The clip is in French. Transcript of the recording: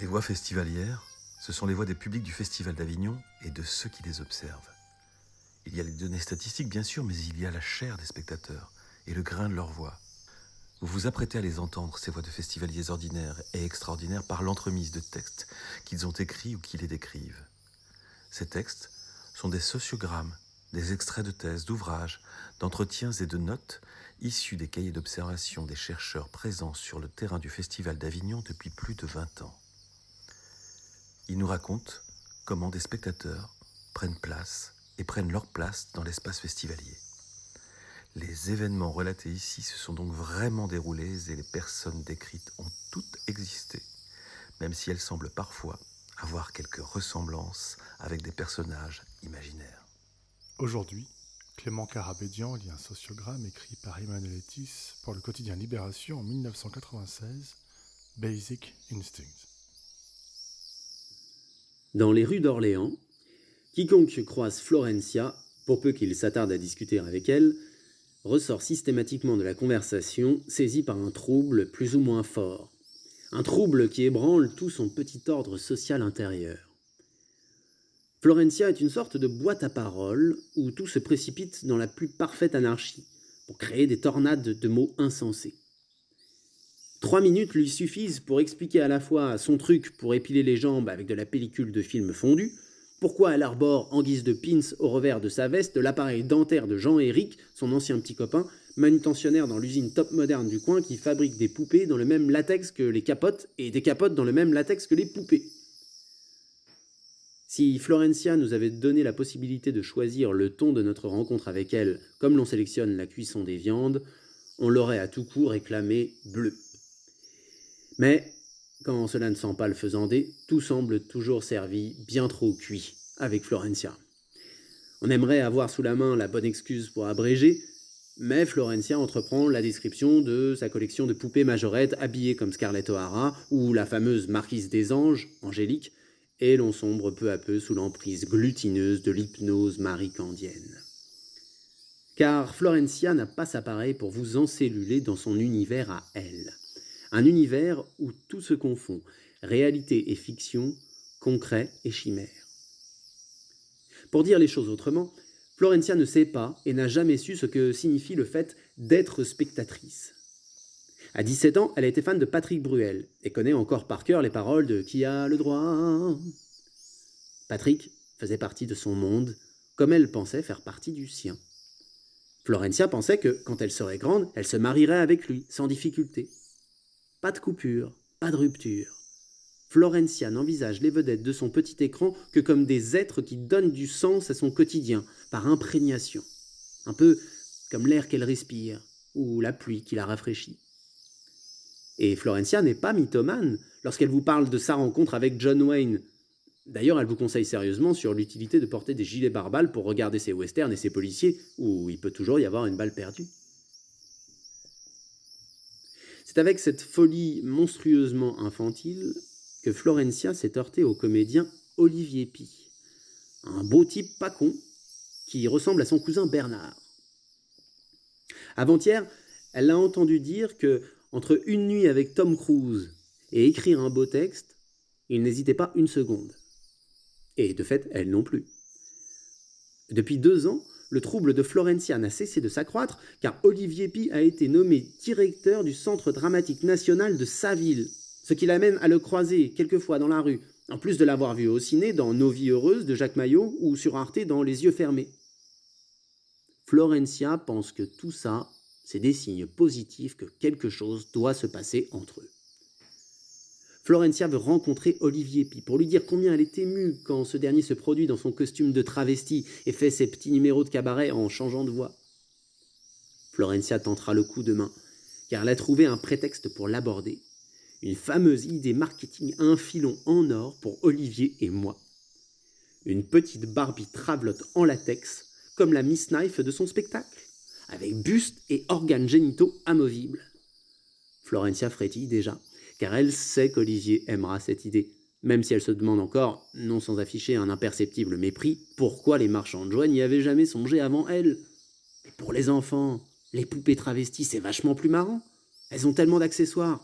Les voix festivalières, ce sont les voix des publics du Festival d'Avignon et de ceux qui les observent. Il y a les données statistiques, bien sûr, mais il y a la chair des spectateurs et le grain de leur voix. Vous vous apprêtez à les entendre, ces voix de festivaliers ordinaires et extraordinaires, par l'entremise de textes qu'ils ont écrits ou qui les décrivent. Ces textes sont des sociogrammes, des extraits de thèses, d'ouvrages, d'entretiens et de notes issus des cahiers d'observation des chercheurs présents sur le terrain du Festival d'Avignon depuis plus de 20 ans. Ils nous racontent comment des spectateurs prennent place et prennent leur place dans l'espace festivalier. Les événements relatés ici se sont donc vraiment déroulés et les personnes décrites ont toutes existé, même si elles semblent parfois avoir quelques ressemblances avec des personnages imaginaires. Aujourd'hui, Clément Karabédian lit un sociogramme écrit par Emmanuel Etis pour le quotidien Libération en 1996, Basic Instincts. Dans les rues d'Orléans, quiconque croise Florencia, pour peu qu'il s'attarde à discuter avec elle, ressort systématiquement de la conversation saisi par un trouble plus ou moins fort. Un trouble qui ébranle tout son petit ordre social intérieur. Florencia est une sorte de boîte à paroles où tout se précipite dans la plus parfaite anarchie pour créer des tornades de mots insensés. 3 minutes lui suffisent pour expliquer à la fois son truc pour épiler les jambes avec de la pellicule de film fondu, pourquoi elle arbore en guise de pins au revers de sa veste l'appareil dentaire de Jean-Éric, son ancien petit copain, manutentionnaire dans l'usine top moderne du coin qui fabrique des poupées dans le même latex que les capotes et des capotes dans le même latex que les poupées. Si Florencia nous avait donné la possibilité de choisir le ton de notre rencontre avec elle, comme l'on sélectionne la cuisson des viandes, on l'aurait à tout coup réclamé bleu. Mais, quand cela ne sent pas le faisander, tout semble toujours servi bien trop cuit avec Florencia. On aimerait avoir sous la main la bonne excuse pour abréger, mais Florencia entreprend la description de sa collection de poupées majorettes habillées comme Scarlett O'Hara ou la fameuse Marquise des Anges, Angélique, et l'on sombre peu à peu sous l'emprise glutineuse de l'hypnose marie-candienne. Car Florencia n'a pas sa pareille pour vous encelluler dans son univers à elle. Un univers où tout se confond, réalité et fiction, concret et chimère. Pour dire les choses autrement, Florencia ne sait pas et n'a jamais su ce que signifie le fait d'être spectatrice. À 17 ans, elle a été fan de Patrick Bruel et connaît encore par cœur les paroles de « Qui a le droit ?» Patrick faisait partie de son monde, comme elle pensait faire partie du sien. Florencia pensait que, quand elle serait grande, elle se marierait avec lui, sans difficulté. Pas de coupure, pas de rupture. Florencia n'envisage les vedettes de son petit écran que comme des êtres qui donnent du sens à son quotidien, par imprégnation. Un peu comme l'air qu'elle respire, ou la pluie qui la rafraîchit. Et Florencia n'est pas mythomane lorsqu'elle vous parle de sa rencontre avec John Wayne. D'ailleurs, elle vous conseille sérieusement sur l'utilité de porter des gilets pare-balles pour regarder ses westerns et ses policiers, où il peut toujours y avoir une balle perdue. C'est avec cette folie monstrueusement infantile que Florencia s'est heurtée au comédien Olivier Py. Un beau type pas con qui ressemble à son cousin Bernard. Avant-hier, elle l'a entendu dire que, entre une nuit avec Tom Cruise et écrire un beau texte, il n'hésitait pas une seconde. Et de fait, elle non plus. Depuis 2 ans, le trouble de Florencia n'a cessé de s'accroître car Olivier Py a été nommé directeur du Centre dramatique national de sa ville, ce qui l'amène à le croiser quelquefois dans la rue, en plus de l'avoir vu au ciné dans Nos vies heureuses de Jacques Maillot ou sur Arte dans Les yeux fermés. Florencia pense que tout ça, c'est des signes positifs que quelque chose doit se passer entre eux. Florencia veut rencontrer Olivier Py pour lui dire combien elle est émue quand ce dernier se produit dans son costume de travesti et fait ses petits numéros de cabaret en changeant de voix. Florencia tentera le coup demain, car elle a trouvé un prétexte pour l'aborder. Une fameuse idée marketing à un filon en or pour Olivier et moi. Une petite Barbie travelotte en latex, comme la Miss Knife de son spectacle, avec buste et organes génitaux amovibles. Florencia frétille déjà, car elle sait qu'Olivier aimera cette idée, même si elle se demande encore, non sans afficher un imperceptible mépris, pourquoi les marchands de joie n'y avaient jamais songé avant elle. Mais pour les enfants, les poupées travesties, c'est vachement plus marrant. Elles ont tellement d'accessoires.